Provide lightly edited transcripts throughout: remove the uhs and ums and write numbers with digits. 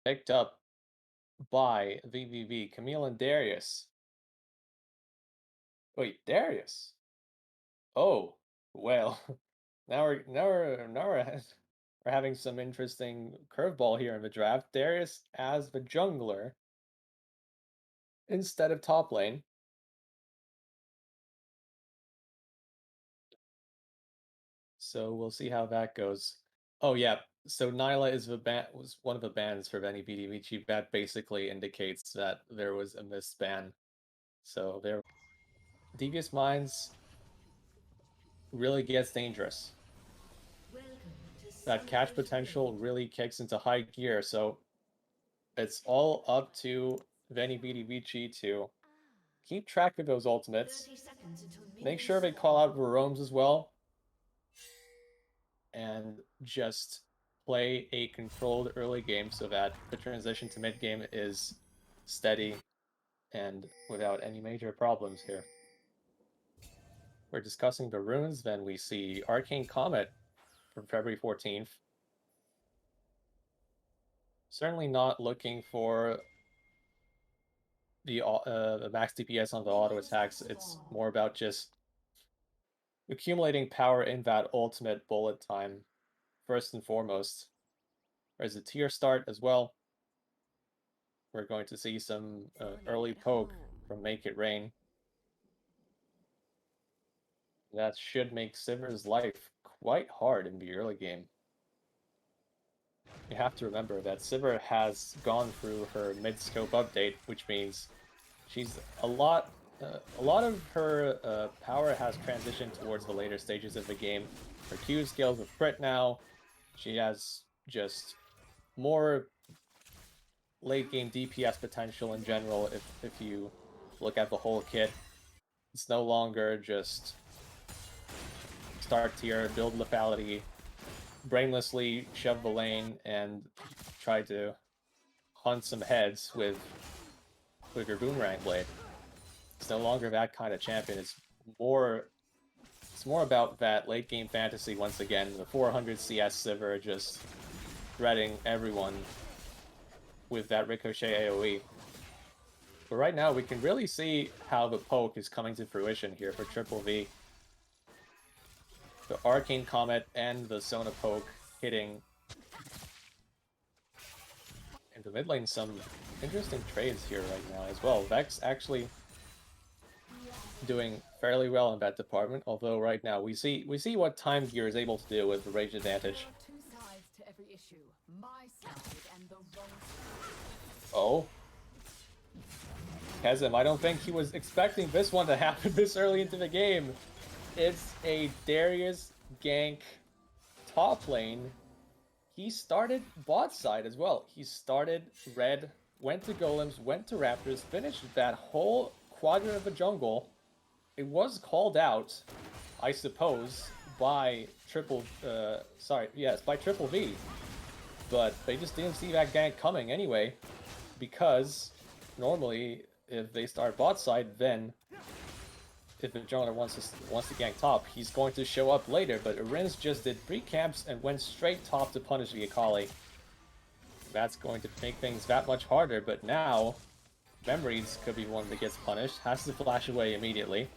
Picked up by VVV, Camille and Darius. Wait, Darius? Oh, well, now we're we're having some interesting curveball here in the draft. Darius as the jungler instead of top lane. So we'll see how that goes. Oh yeah, so Nyla is the was one of the bans for Veni Vidi Vici. That basically indicates that there was a missed ban. So there, Devious Minds really gets dangerous. That catch potential really kicks into high gear. So it's all up to Veni Vidi Vici to keep track of those ultimates. Make sure they call out Roams as well. And just play a controlled early game so that the transition to mid game is steady and without any major problems here. We're discussing the runes, then we see Arcane Comet from February 14th. Certainly not looking for the max DPS on the auto attacks. It's more about just accumulating power in that ultimate bullet time, first and foremost. There's a tier start as well. We're going to see some early poke from Make It Rain. That should make Sivir's life quite hard in the early game. You have to remember that Sivir has gone through her mid-scope update, which means she's a lot of her power has transitioned towards the later stages of the game. Her Q scales with crit now. She has just more late game DPS potential in general if you look at the whole kit. It's no longer just start tier, build lethality, brainlessly shove the lane, and try to hunt some heads with your boomerang blade. It's no longer that kind of champion. More it's more about that late game fantasy once again. The 400 CS Sivir just threading everyone with that ricochet AoE. But right now we can really see how the poke is coming to fruition here for Triple V. The Arcane Comet and the Sona poke hitting in the mid lane. Some interesting trades here right now as well. Vex actually doing fairly well in that department, although right now we see what Time Gear is able to do with the rage advantage. Oh. Kezim, I don't think he was expecting this one to happen this early into the game. It's a Darius gank top lane. He started bot side as well. He started red, went to golems, went to raptors, finished that whole quadrant of the jungle. It was called out, I suppose, by Triple V. But they just didn't see that gank coming anyway, because normally if they start bot side, then if the jungler wants to gank top, he's going to show up later. But Arins just did 3 camps and went straight top to punish the Akali. That's going to make things that much harder, but now Memories could be one that gets punished. Has to flash away immediately.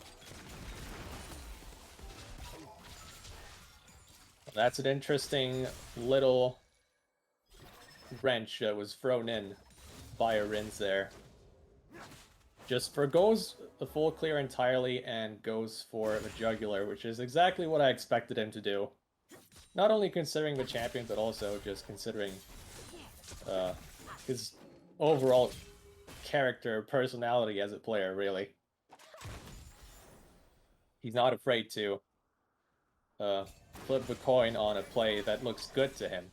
That's an interesting little wrench that was thrown in by Arins there. Just forgoes the full clear entirely and goes for the jugular, which is exactly what I expected him to do. Not only considering the champion, but also just considering his overall character, personality as a player, really. He's not afraid to flip the coin on a play that looks good to him.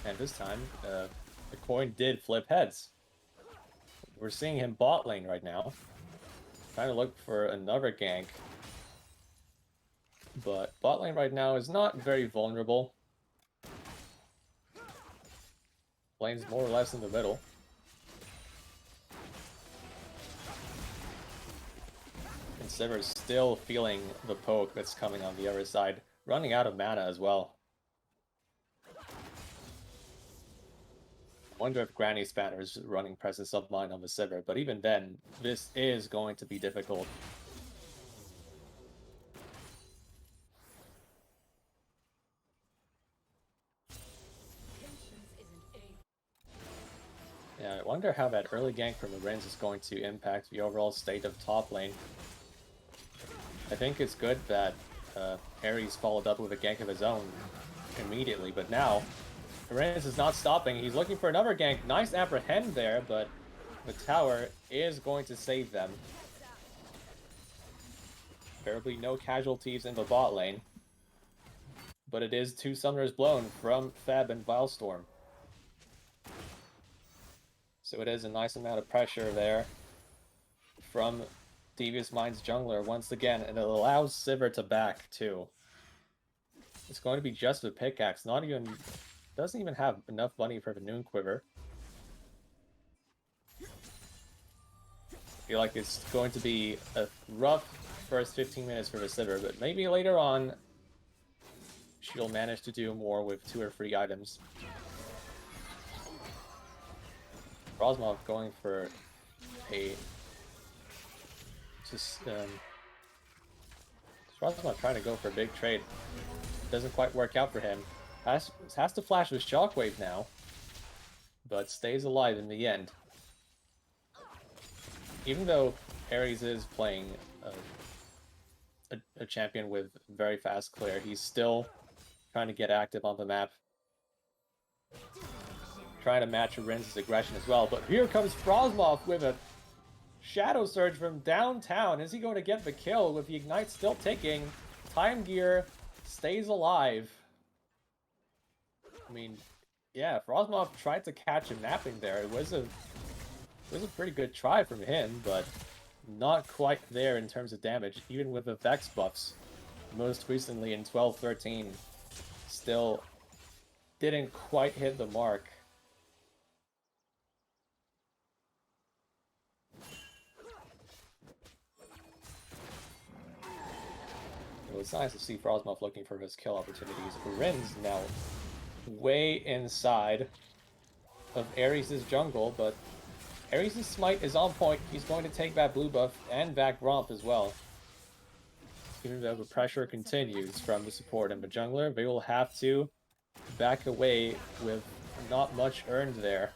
And this time, the coin did flip heads. We're seeing him bot lane right now. Trying to look for another gank. But bot lane right now is not very vulnerable. Lane's more or less in the middle. And Sivir's still feeling the poke that's coming on the other side. Running out of mana as well. I wonder if Granny Spanner's running Presence of Mind on the Sivir, but even then, this is going to be difficult. Yeah, I wonder how that early gank from the Rins is going to impact the overall state of top lane. I think it's good that Ares followed up with a gank of his own immediately, but now Rins is not stopping. He's looking for another gank. Nice apprehend there, but the tower is going to save them. There will be no casualties in the bot lane, but it is 2 Summoners blown from Feb and Vilestorm. So it is a nice amount of pressure there from Devious Mind's jungler once again, and it allows Sivir to back too. It's going to be just a pickaxe, doesn't even have enough money for the Noon Quiver. I feel like it's going to be a rough first 15 minutes for the Sivir, but maybe later on she'll manage to do more with 2 or 3 items. Frostmoth going for a Frostmoth trying to go for a big trade. Doesn't quite work out for him. Has to flash with Shockwave now, but stays alive in the end. Even though Ares is playing a champion with very fast clear, he's still trying to get active on the map. Trying to match Rins' aggression as well, but here comes Frostmoth with a Shadow Surge from downtown. Is he going to get the kill with the Ignite still ticking? Time Gear stays alive. I mean, yeah, Frostmoth tried to catch him napping there. It was a pretty good try from him, but not quite there in terms of damage, even with the Vex buffs. Most recently in 12-13, still didn't quite hit the mark. It was nice to see Frostmoth looking for his kill opportunities. Rin's now way inside of Ares' jungle, but Ares' smite is on point. He's going to take that blue buff and back Romp as well. Even though the pressure continues from the support and the jungler, they will have to back away with not much earned there.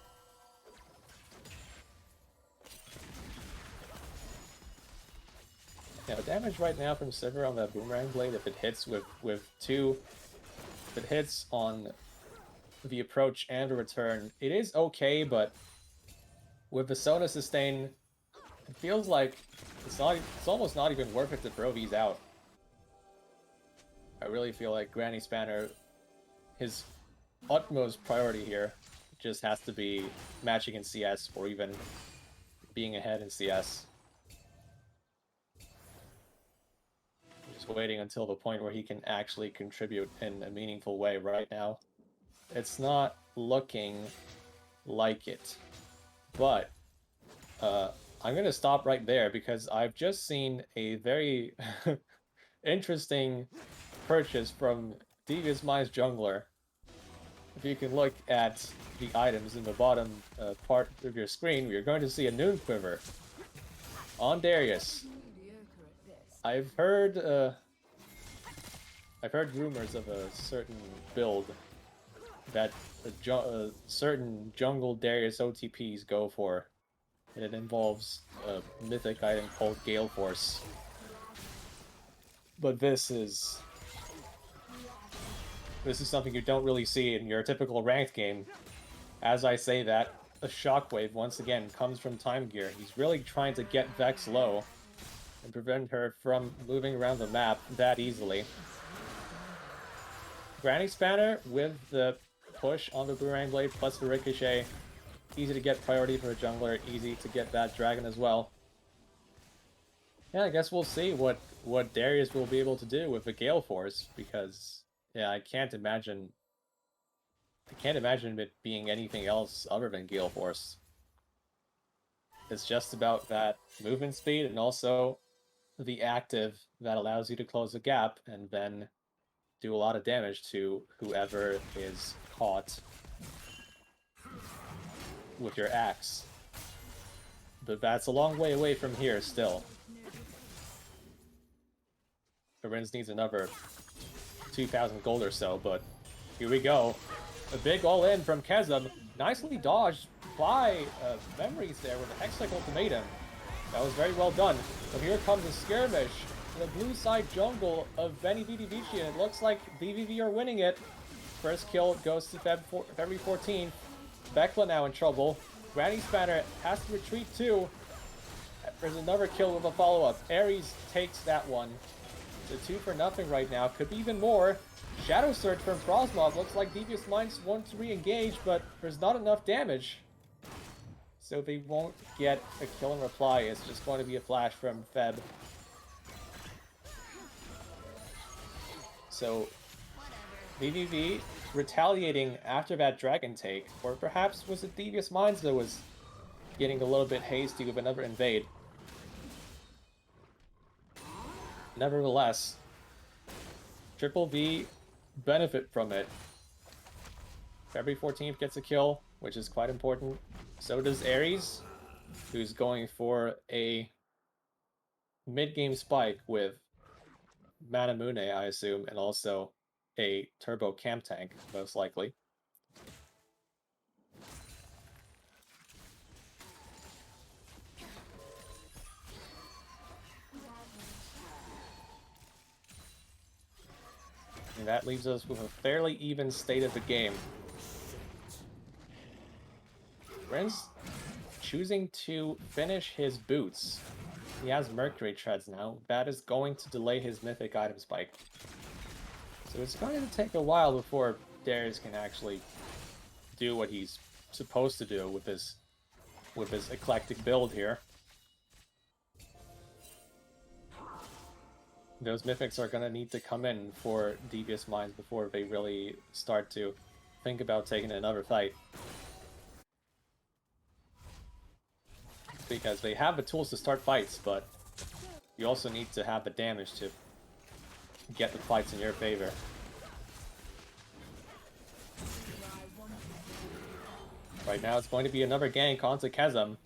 Now, damage right now from Sivir on that Boomerang Blade, if it hits if it hits on the approach and the return, it is okay, but with the Sona sustain, it feels like it's almost not even worth it to throw these out. I really feel like Granny Spanner, his utmost priority here just has to be matching in CS or even being ahead in CS. Just waiting until the point where he can actually contribute in a meaningful way. Right now, it's not looking like it. But I'm going to stop right there because I've just seen a very interesting purchase from Devious Mind's jungler. If you can look at the items in the bottom part of your screen, you're going to see a Noon Quiver on Darius. I've heard rumors of a certain build that certain jungle Darius OTPs go for, and it involves a mythic item called Gale Force. But this is something you don't really see in your typical ranked game. As I say that, a Shockwave once again comes from Time Gear. He's really trying to get Vex low and prevent her from moving around the map that easily. Granny Spanner with the push on the Boomerang Blade plus the Ricochet. Easy to get priority for a jungler, easy to get that dragon as well. Yeah, I guess we'll see what Darius will be able to do with the Gale Force, because yeah, I can't imagine it being anything else other than Gale Force. It's just about that movement speed and also the active that allows you to close the gap and then do a lot of damage to whoever is caught. with your axe. But that's a long way away from here still. Arins needs another 2,000 gold or so, but here we go. A big all-in from Chasm. Nicely dodged by Memories there with a Hextech Ultimatum. That was very well done. But here comes a skirmish in the blue side jungle of Veni, Vidi, Vici, and it looks like VVV are winning it. First kill goes to February 14th. Bekla now in trouble. Granny Spanner has to retreat too. There's another kill with a follow-up. Ares takes that one. So 2-0 right now. Could be even more. Shadow Surge from Frostmoth. Looks like Devious Minds want to re-engage, but there's not enough damage. So they won't get a kill in reply. It's just going to be a flash from Feb. So VVV retaliating after that Dragon take. Or perhaps was it Devious Minds that was getting a little bit hasty with another invade. Nevertheless, Triple V benefit from it. February 14th gets a kill, which is quite important. So does Ares, who's going for a mid-game spike with Manamune, I assume, and also a turbo camp tank, most likely. And that leaves us with a fairly even state of the game. Ren's choosing to finish his boots. He has Mercury Treads now. That is going to delay his Mythic item spike. So it's going to take a while before Darius can actually do what he's supposed to do with his eclectic build here. Those Mythics are going to need to come in for Devious Minds before they really start to think about taking another fight. Because they have the tools to start fights, but you also need to have the damage to get the fights in your favor. Right now it's going to be another gank onto Chasm.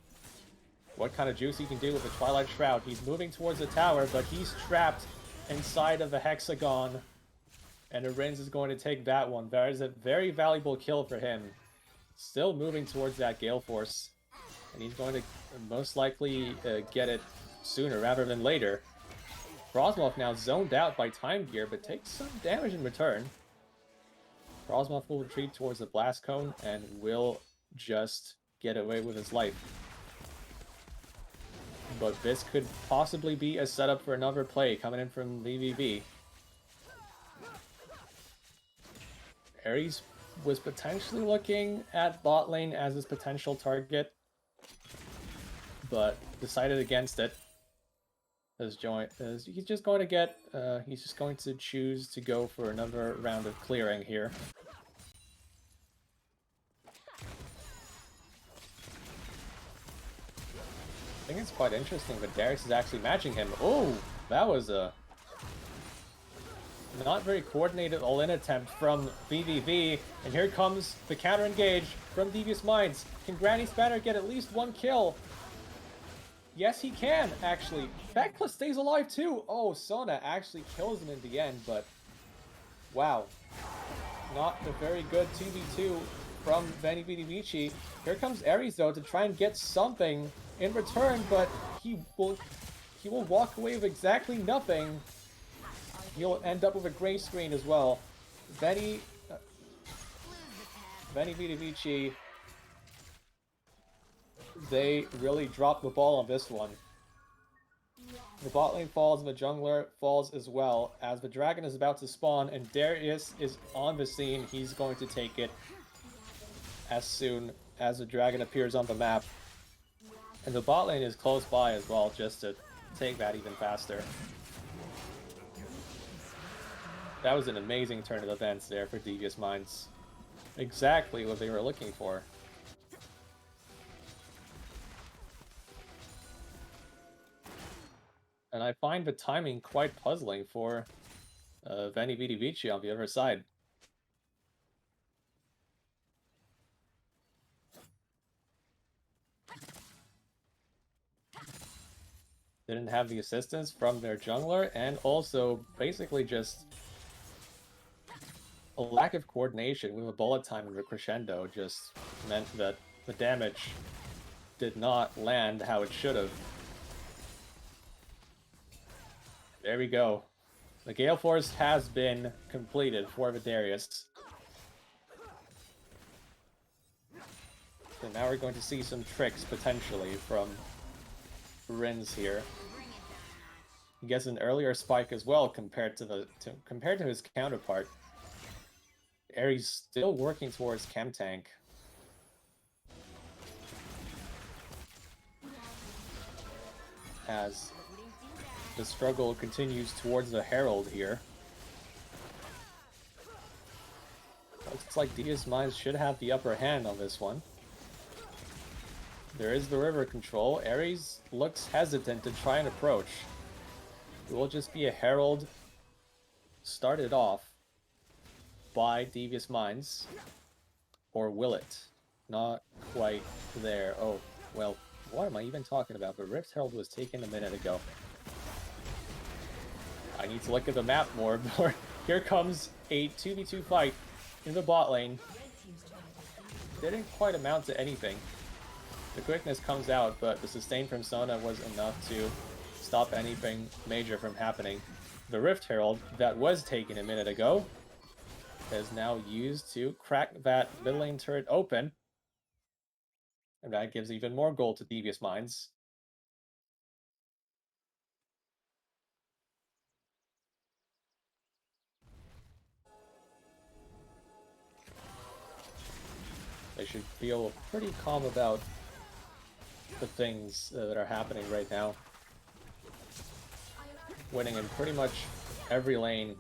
What kind of juice he can do with the Twilight Shroud. He's moving towards the tower, but he's trapped inside of the hexagon. And Arins is going to take that one. That is a very valuable kill for him. Still moving towards that Gale Force. And he's going to most likely get it sooner rather than later. Frostmoth now zoned out by Time Gear, but takes some damage in return. Frostmoth will retreat towards the Blast Cone and will just get away with his life. But this could possibly be a setup for another play coming in from VVV. Ares was potentially looking at bot lane as his potential target, but decided against it. He's just going to choose to go for another round of clearing here. I think it's quite interesting that Darius is actually matching him. Oh, that was a not very coordinated all-in attempt from VVV. And here comes the counter-engage from Devious Minds. Can Granny Spanner get at least one kill? Yes, he can, actually. Bekla stays alive, too. Oh, Sona actually kills him in the end, but wow. Not a very good 2v2 from Veni, Vidi, Vici. Here comes Ares, though, to try and get something in return, but he will walk away with exactly nothing. He'll end up with a gray screen as well. Veni, Vidi, Vici, they really dropped the ball on this one. The bot lane falls and the jungler falls as well, as the dragon is about to spawn and Darius is on the scene. He's going to take it as soon as the dragon appears on the map. And the bot lane is close by as well, just to take that even faster. That was an amazing turn of events there for Devious Minds. Exactly what they were looking for. And I find the timing quite puzzling for Veni, Vidi, Vici on the other side. didn't have the assistance from their jungler, and also basically just a lack of coordination with a bullet time and the crescendo just meant that the damage did not land how it should have. There we go. The Gale Force has been completed for Devious. So now we're going to see some tricks potentially from Rins here. He gets an earlier spike as well compared to his counterpart. Ares still working towards Chem Tank. As the struggle continues towards the Herald here. Looks like Devious Minds should have the upper hand on this one. There is the river control. Ares looks hesitant to try and approach. It will just be a Herald started off by Devious Minds. Or will it? Not quite there. Oh, well, what am I even talking about? The Rift Herald was taken a minute ago. I need to look at the map more. Here comes a 2v2 fight in the bot lane. Didn't quite amount to anything. The quickness comes out, but the sustain from Sona was enough to stop anything major from happening. The Rift Herald that was taken a minute ago is now used to crack that mid lane turret open. And that gives even more gold to Devious Minds. They should feel pretty calm about the things that are happening right now. Winning in pretty much every lane,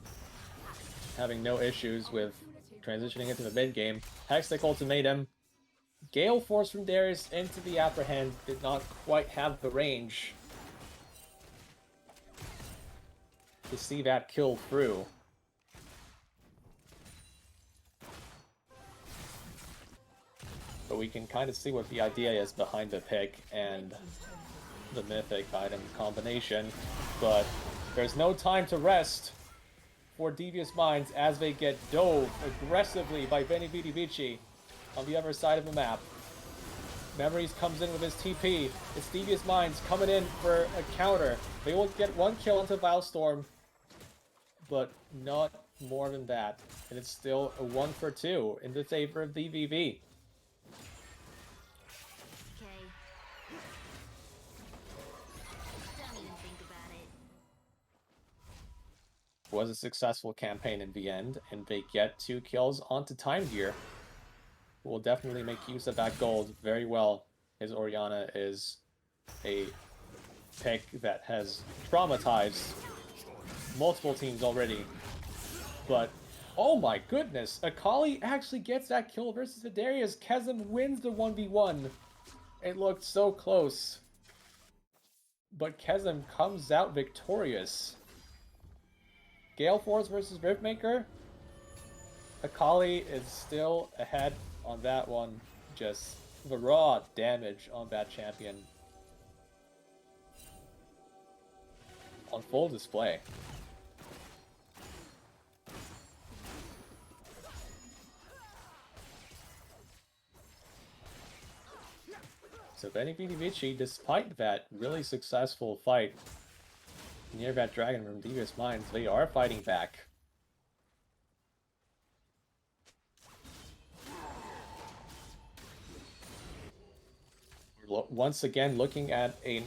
having no issues with transitioning into the mid game. Hextech Ultimatum. Gale Force from Darius into the upper hand did not quite have the range to see that kill through. But we can kind of see what the idea is behind the pick and the mythic item combination. But there's no time to rest for Devious Minds as they get dove aggressively by Veni, Vidi, Vici on the other side of the map. Memories comes in with his TP. It's Devious Minds coming in for a counter. They will get one kill into Vilestorm, but not more than that. And it's still a 1-for-2 in the favor of DVV. Was a successful campaign in the end, and they get 2 kills onto Time Gear. Will definitely make use of that gold very well. His Orianna is a pick that has traumatized multiple teams already. But, oh my goodness, Akali actually gets that kill versus Darius. Chasm wins the 1v1. It looked so close. But Chasm comes out victorious. Gale Force versus Riftmaker. Akali is still ahead on that one. Just the raw damage on that champion on full display. So Veni, Vidi, Vici, despite that really successful fight near that dragon from Devious Minds, they are fighting back. Once again, looking at an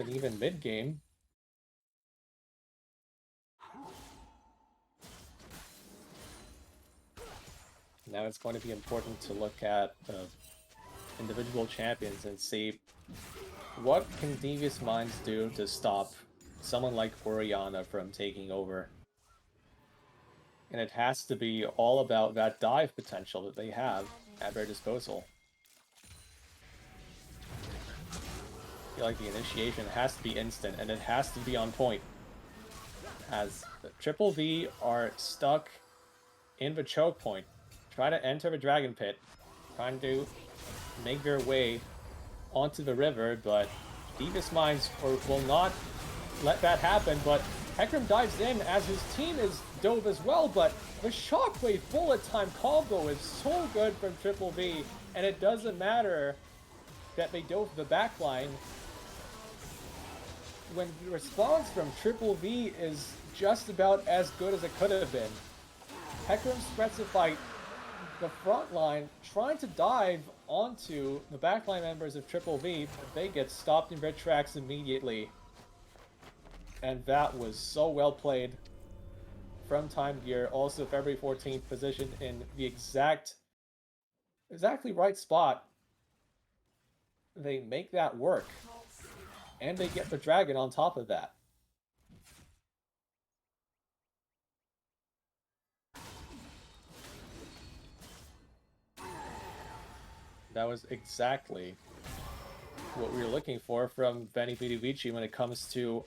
even mid game. Now it's going to be important to look at individual champions and see what can Devious Minds do to stop someone like Orianna from taking over. And it has to be all about that dive potential that they have at their disposal. I feel like the initiation has to be instant, and it has to be on point. As the Triple V are stuck in the choke point, try to enter the Dragon Pit, trying to make their way onto the river, but Devious Minds will not let that happen, but Hecarim dives in as his team is dove as well, but the Shockwave bullet time combo is so good from Triple V, and it doesn't matter that they dove the backline. When the response from Triple V is just about as good as it could have been. Hecarim spreads the fight, the front line trying to dive onto the backline members of Triple V, but they get stopped in their tracks immediately. And that was so well played from Time Gear. Also, February 14th positioned in the exactly right spot. They make that work. And they get the dragon on top of that. That was exactly what we were looking for from Veni, Vidi, Vici when it comes to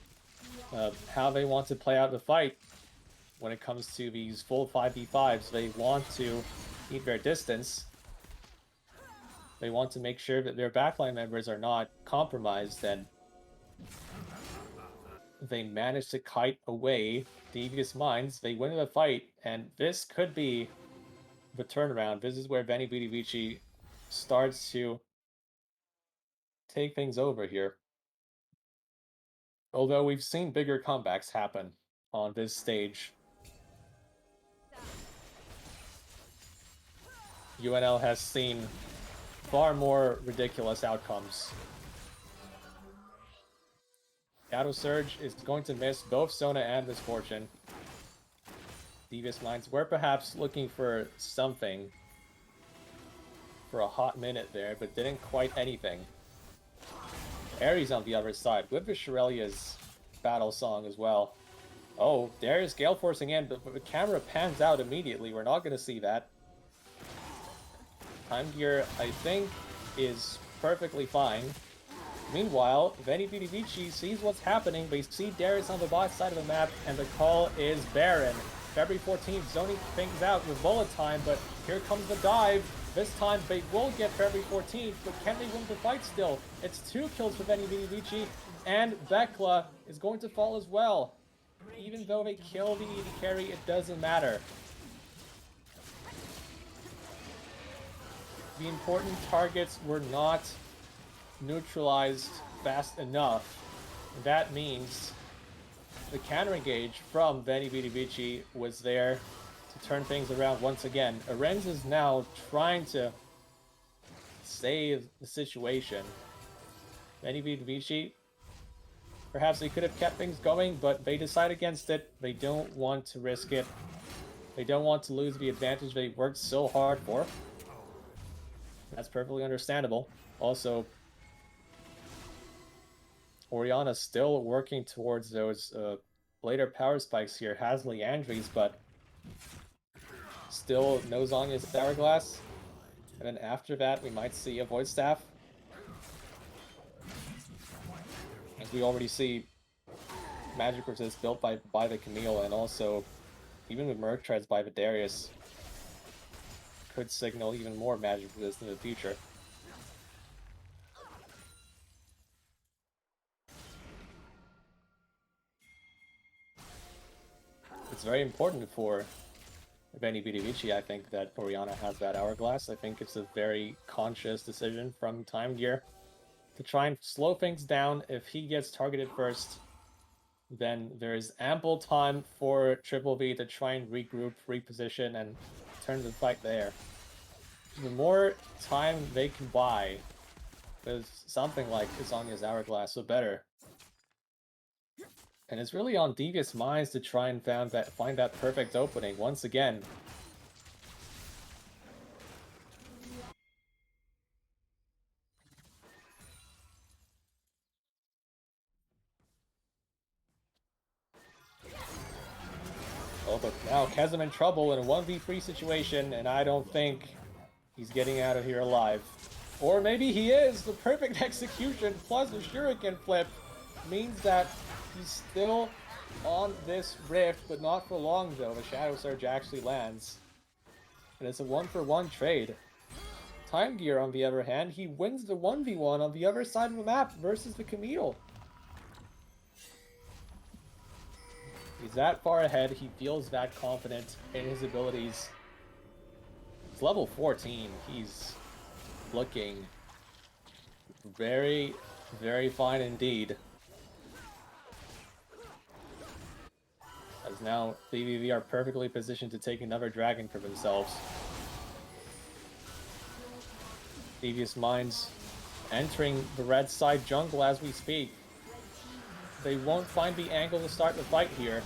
how they want to play out the fight. When it comes to these full 5v5s, they want to keep their distance. They want to make sure that their backline members are not compromised, and they manage to kite away Devious Minds. They win the fight, and this could be the turnaround. This is where Veni, Vidi, Vici starts to take things over here. Although we've seen bigger comebacks happen on this stage. UNL has seen far more ridiculous outcomes. Shadow Surge is going to miss both Sona and Misfortune. Devious Minds were perhaps looking for something for a hot minute there, but didn't quite anything. Ares on the other side, with the Shirelia's battle song as well. Oh, there's Gale Forcing in, but the camera pans out immediately. We're not going to see that. Time Gear, I think, is perfectly fine. Meanwhile, Veni, Vidi, Vici sees what's happening. They see Darius on the bot side of the map, and the call is Baron. February 14th, zoning things out with bullet time, but here comes the dive. This time, they will get February 14th, but can they win the fight still? It's 2 kills for Veni, Vidi, Vici, and Bekla is going to fall as well. Even though they kill the AD carry, it doesn't matter. The important targets were not neutralized fast enough. That means the counter engage from Veni, Vidi, Vici was there to turn things around once again. Arenz is now trying to save the situation. Veni, Vidi, Vici, perhaps they could have kept things going, but they decide against it. They don't want to risk it. They don't want to lose the advantage they worked so hard for. That's perfectly understandable. Also, Orianna still working towards those later power spikes here. Has Leandries, but still no Zonya's Hourglass. And then after that, we might see a Void Staff. As we already see Magic Resist built by the Camille, and also even with Merc Treads by the Darius could signal even more Magic Resist in the future. It's very important for Veni, Vidi, Vici, I think, that Orianna has that Hourglass. I think it's a very conscious decision from Time Gear to try and slow things down. If he gets targeted first, then there's ample time for Triple V to try and regroup, reposition, and turn the fight there. The more time they can buy with something like Zonya's Hourglass, the better. And it's really on Devious Minds to try and find that perfect opening once again. Oh, but now Chasm in trouble in a 1v3 situation, and I don't think he's getting out of here alive. Or maybe he is! The perfect execution plus the Shuriken flip means that he's still on this rift, but not for long though. The Shadow Surge actually lands. And it's a 1-for-1 trade. Time Gear, on the other hand, he wins the 1v1 on the other side of the map versus the Camille. He's that far ahead, he feels that confident in his abilities. It's level 14, he's looking very, very fine indeed. As now, BBV are perfectly positioned to take another dragon for themselves. Devious Minds entering the red side jungle as we speak. They won't find the angle to start the fight here.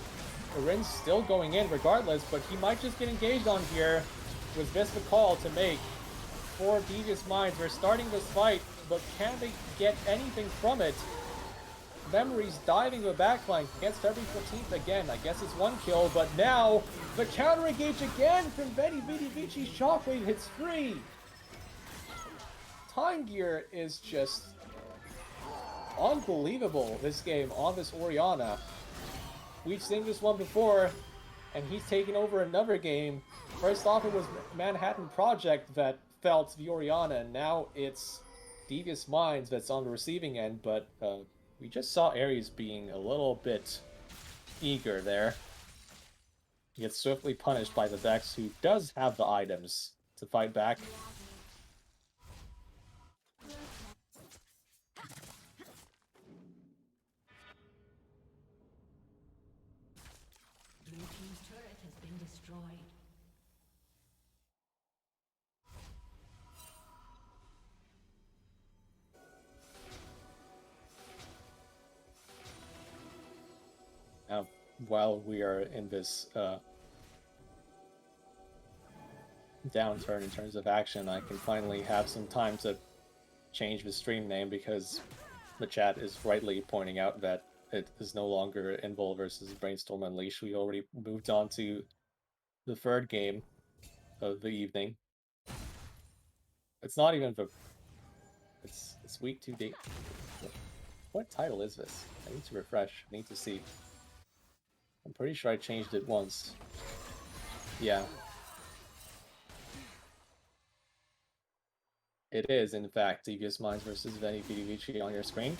Orin's still going in regardless, but he might just get engaged on here. Was this the call to make for Devious Minds? They're starting this fight, but can they get anything from it? Memories diving the backline against every 14th again. I guess it's one kill, but now the counter engage again from Veni, Vidi, Vici. Shockwave hits free. Time Gear is just unbelievable this game on this Orianna. We've seen this one before, and he's taken over another game. First off, it was Manhattan Project that felt the Orianna, and now it's Devious Minds that's on the receiving end, but we just saw Ares being a little bit eager there. He gets swiftly punished by the Vex, who does have the items to fight back. Now, while we are in this downturn in terms of action, I can finally have some time to change the stream name because the chat is rightly pointing out that it is no longer Invul versus Brainstorm Unleashed. We already moved on to the third game of the evening. It's not even the... It's week 2 date. What title is this? I need to refresh. I need to see. I'm pretty sure I changed it once. Yeah. It is, in fact, Devious Minds versus Veni, Vidi, Vici on your screen.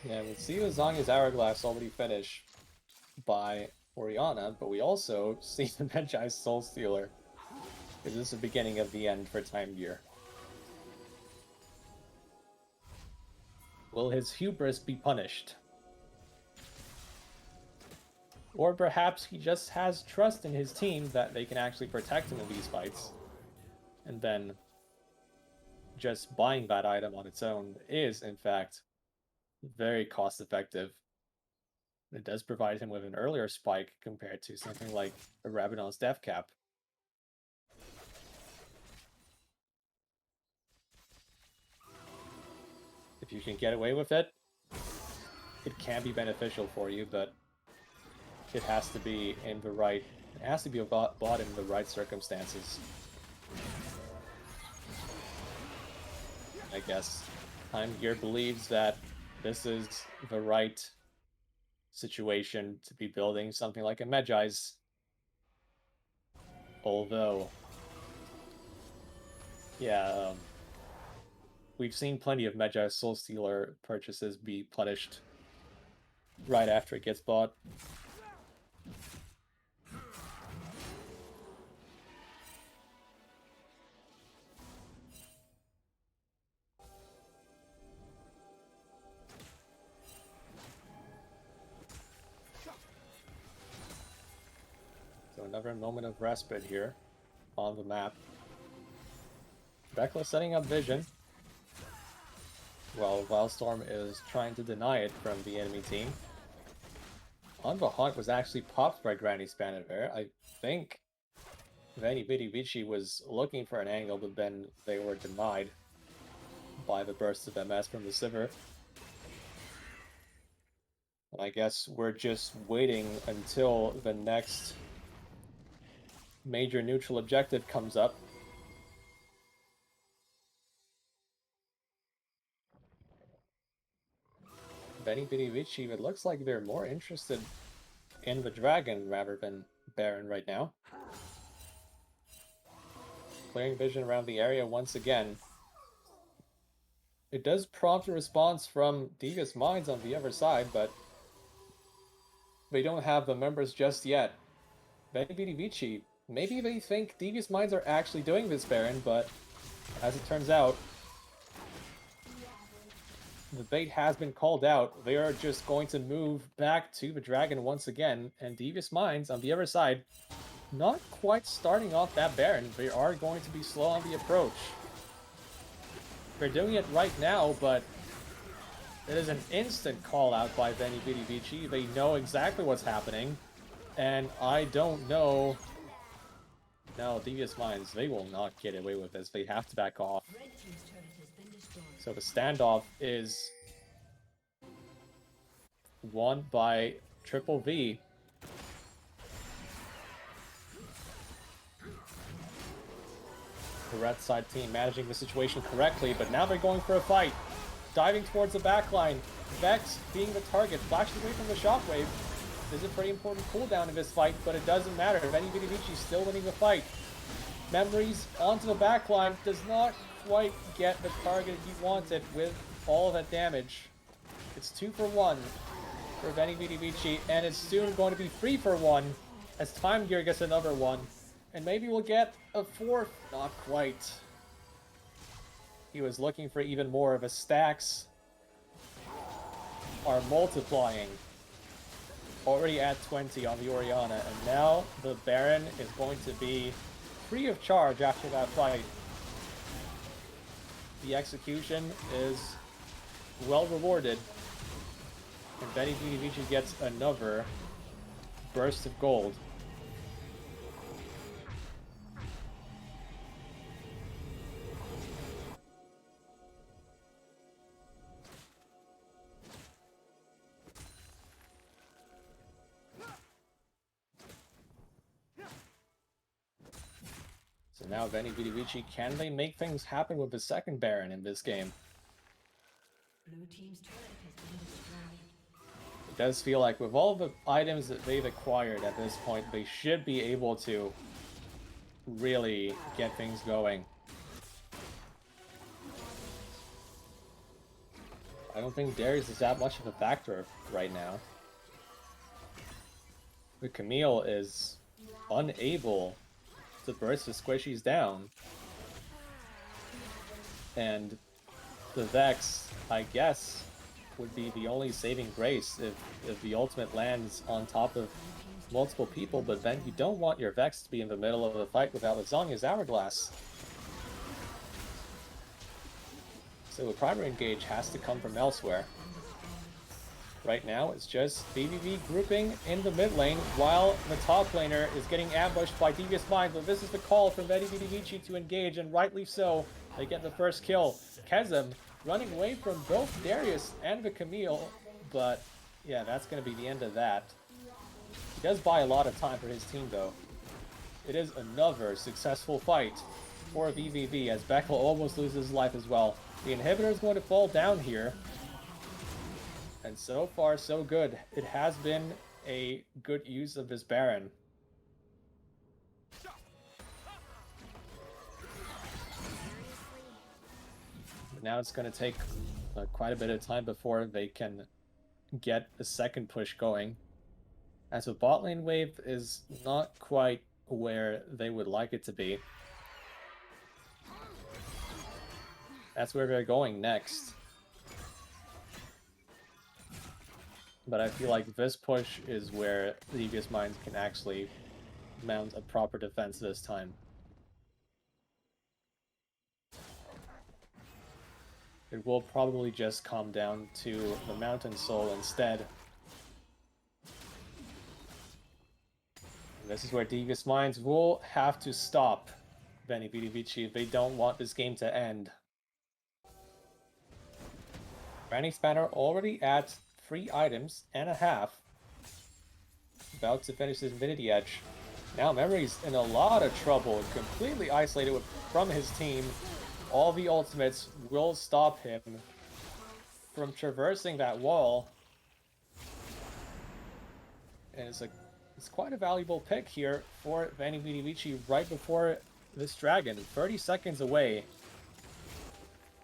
Yeah, we see the Zanya's Hourglass already finished by Orianna, but we also see the Medjai's Soul Stealer. Is this the beginning of the end for Time Gear? Will his hubris be punished? Or perhaps he just has trust in his team that they can actually protect him in these fights. And then just buying that item on its own is, in fact, very cost-effective. It does provide him with an earlier spike compared to something like a Rabadon's Death Cap. If you can get away with it, it can be beneficial for you, but it has to be in the right... It has to be bought in the right circumstances. I guess Time Gear believes that this is the right situation to be building something like a Medjai's. Although, yeah, we've seen plenty of Medjai's Soul Stealer purchases be punished right after it gets bought. So another moment of respite here on the map. Rekla setting up vision, while Wildstorm is trying to deny it from the enemy team. On the Hunt was actually popped by Granny Spaniver. I think Veni, Vidi, Vici was looking for an angle, but then they were denied by the burst of MS from the Sivir. And I guess we're just waiting until the next major neutral objective comes up. Veni, Vidi, Vici, it looks like they're more interested in the dragon rather than Baron right now. Clearing vision around the area once again. It does prompt a response from Devious Minds on the other side, but they don't have the members just yet. Veni, Vidi, Vici, maybe they think Devious Minds are actually doing this Baron, but as it turns out, the bait has been called out. They are just going to move back to the dragon once again, and Devious Minds on the other side, not quite starting off that Baron. They are going to be slow on the approach. They're doing it right now, but it is an instant call out by Veni, Vidi, Vici. They know exactly what's happening, and I don't know. No, Devious Minds, they will not get away with this. They have to back off. So the standoff is won by Triple V. The red side team managing the situation correctly, but now they're going for a fight. Diving towards the backline. Vex being the target, flashes away from the shockwave. There's a pretty important cooldown in this fight, but it doesn't matter. Veni, Vidi, Vici still winning the fight. Memories onto the backline, does not quite get the target he wanted with all of that damage. It's 2 for 1 for Veni, Vidi, Vici, and it's soon going to be 3 for 1 as Time Gear gets another one. And maybe we'll get a 4th, not quite. He was looking for even more. The stacks are multiplying. Already at 20 on the Orianna, and now the Baron is going to be free of charge after that fight. The execution is well rewarded, and Veni, Vidi, Vici gets another burst of gold. So now Veni, Vidi, Vici, can they make things happen with the second Baron in this game? Blue team's turret has been destroyed. It does feel like with all the items that they've acquired at this point, they should be able to really get things going. I don't think Darius is that much of a factor right now. The Camille is unable to burst the squishies down. And the Vex, I guess, would be the only saving grace if the ultimate lands on top of multiple people, but then you don't want your Vex to be in the middle of a fight without Lasagna's Hourglass. So the primary engage has to come from elsewhere. Right now, it's just BBB grouping in the mid lane, while the top laner is getting ambushed by Devious Mind, but this is the call from Veni, Vidi, Vici to engage, and rightly so. They get the first kill. Kezem running away from both Darius and the Camille, but yeah, that's going to be the end of that. He does buy a lot of time for his team, though. It is another successful fight for VVV, as Beckel almost loses his life as well. The inhibitor is going to fall down here. And so far, so good. It has been a good use of this Baron. But now it's going to take quite a bit of time before they can get a second push going. As the bot lane wave is not quite where they would like it to be. That's where they're going next. But I feel like this push is where Devious Minds can actually mount a proper defense this time. It will probably just come down to the Mountain Soul instead. And this is where Devious Minds will have to stop Veni, Vidi, Vici if they don't want this game to end. Granny Spanner already at 3.5 items. About to finish his Infinity Edge. Now Memory's in a lot of trouble, completely isolated from his team. All the ultimates will stop him from traversing that wall. And it's quite a valuable pick here for Veni, Vidi, Vici right before this dragon. 30 seconds away.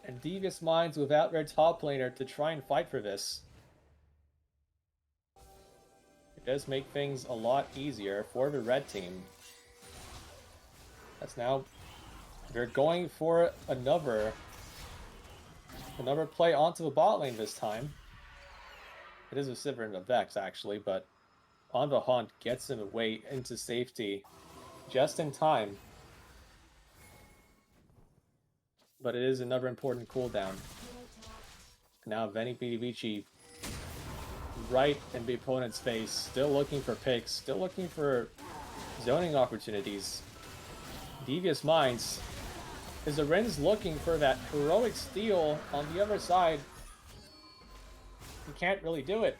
And Devious Minds without their top laner to try and fight for this. It does make things a lot easier for the red team. That's now... They're going for another play onto the bot lane this time. It is a Sivir and a Vex, actually, but On the Hunt gets him away into safety just in time. But it is another important cooldown. Now Veni, Vidi, Vici right in the opponent's face, still looking for picks, still looking for zoning opportunities. Devious Minds is Arin's looking for that heroic steal on the other side. He can't really do it.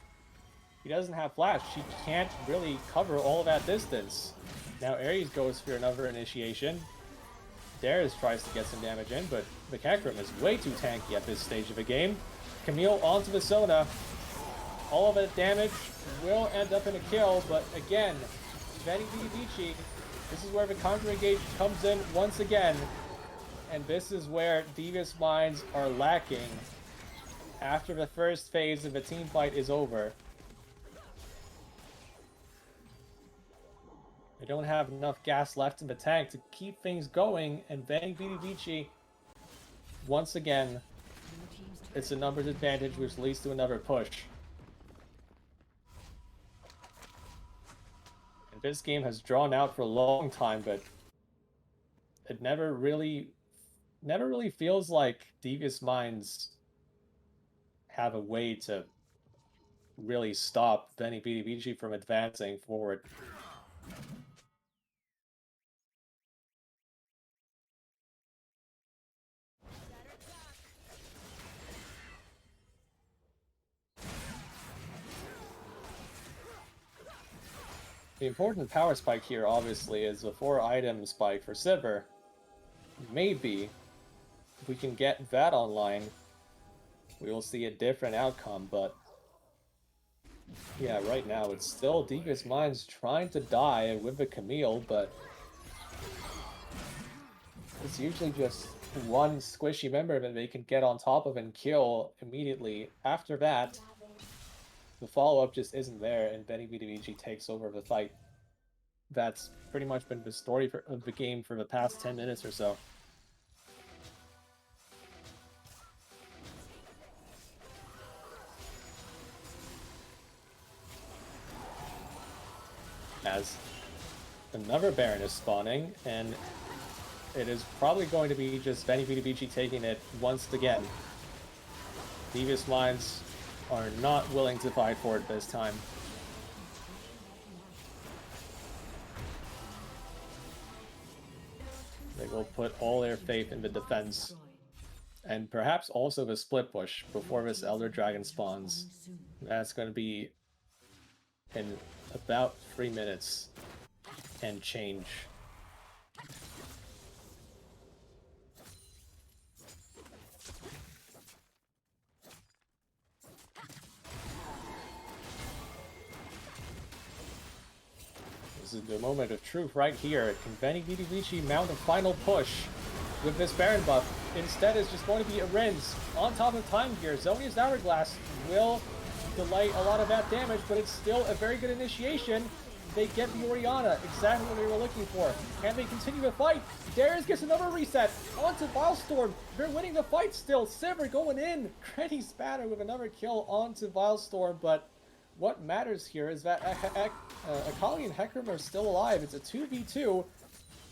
He doesn't have flash. He can't really cover all of that distance. Now Ares goes for another initiation. Darius tries to get some damage in, but the Hecarim is way too tanky at this stage of the game. Camille onto the Sona. All of the damage will end up in a kill, but again, Veni, Vidi, Vici, this is where the counter engage comes in once again. And this is where Devious Minds are lacking after the first phase of the team fight is over. They don't have enough gas left in the tank to keep things going, and Veni, Vidi, Vici, once again, it's a numbers advantage which leads to another push. And this game has drawn out for a long time, but it never really feels like Devious Minds have a way to really stop Veni, Vidi, Vici from advancing forward. The important power spike here, obviously, is the 4-item spike for Sivir. Maybe, if we can get that online, we will see a different outcome, but... yeah, right now, it's still Devious Minds trying to die with the Camille, but... it's usually just one squishy member that they can get on top of and kill immediately. After that, the follow-up just isn't there, and Veni, Vidi, Vici takes over the fight. That's pretty much been the story of the game for the past 10 minutes or so. As another Baron is spawning, and it is probably going to be just Veni, Vidi, Vici taking it once again. Devious Minds are not willing to fight for it this time. They will put all their faith in the defense. And perhaps also the split push before this Elder Dragon spawns. That's going to be in about 3 minutes and change. This is the moment of truth right here. Can Veni, Vidi, Vici mount a final push with this Baron buff? Instead, it's just going to be Arin's on top of time here. Zonia's Hourglass will delay a lot of that damage, but it's still a very good initiation. They get the Orianna, exactly what they were looking for. Can they continue the fight? Darius gets another reset onto Vilestorm. They're winning the fight still. Sivir going in. Granny Spanner with another kill onto Vilestorm, but what matters here is that Akali and Hecarim are still alive. It's a 2v2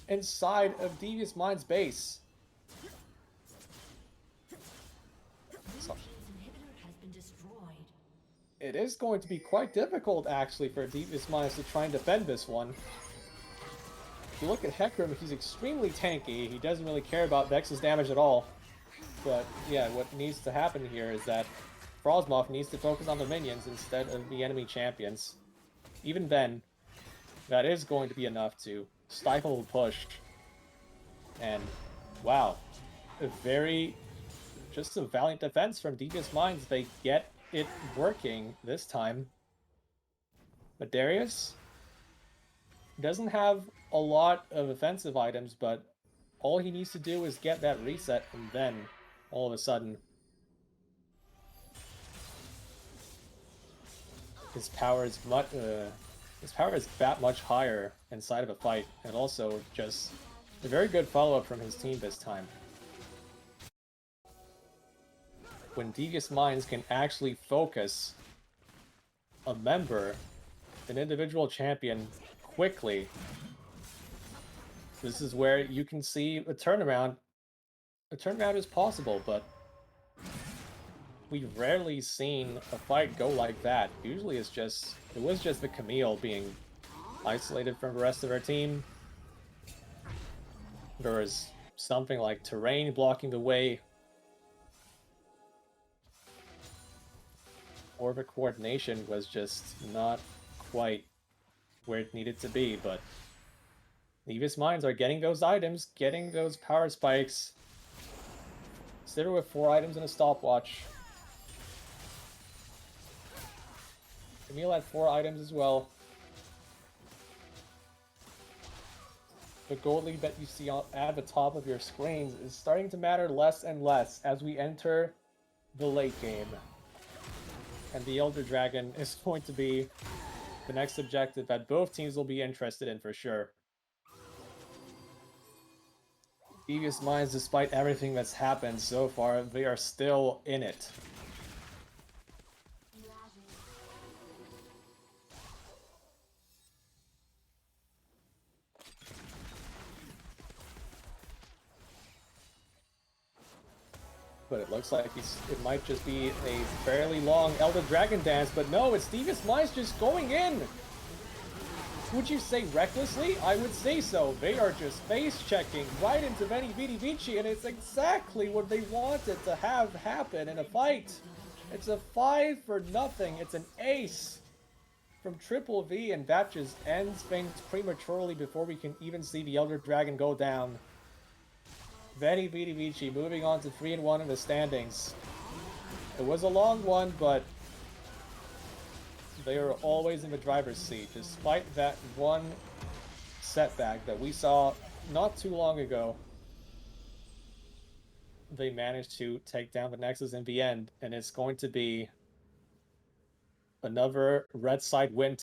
inside of Devious Minds' base. So, it is going to be quite difficult, actually, for Devious Minds to try and defend this one. If you look at Hecarim, he's extremely tanky. He doesn't really care about Vex's damage at all. But, yeah, what needs to happen here is that Frostmoth needs to focus on the minions instead of the enemy champions. Even then, that is going to be enough to stifle the push. And wow, just a valiant defense from Devious Minds. They get it working this time. But Darius doesn't have a lot of offensive items, but all he needs to do is get that reset, and then all of a sudden his power is that much higher inside of a fight, and also just a very good follow-up from his team this time. When Devious Minds can actually focus a member, an individual champion, quickly, this is where you can see a turnaround. A turnaround is possible, but we've rarely seen a fight go like that. Usually it was just the Camille being isolated from the rest of our team. There was something like terrain blocking the way, or the coordination was just not quite where it needed to be, but Devious Minds are getting those items, getting those power spikes. Consider with 4 items and a stopwatch. Camille had 4 items as well. The gold lead that you see at the top of your screens is starting to matter less and less as we enter the late game. And the Elder Dragon is going to be the next objective that both teams will be interested in for sure. Devious Minds, despite everything that's happened so far, they are still in it. But it looks like it might just be a fairly long Elder Dragon dance, but no, it's Devious Minds just going in! Would you say recklessly? I would say so. They are just face-checking right into Veni, Vidi, Vici, and it's exactly what they wanted to have happen in a fight. It's a 5-0. It's an ace from Triple V, and that just ends things prematurely before we can even see the Elder Dragon go down. Veni, Vidi, Vici moving on to 3-1 in the standings. It was a long one, but they are always in the driver's seat, despite that one setback that we saw not too long ago. They managed to take down the Nexus in the end, and it's going to be another red side win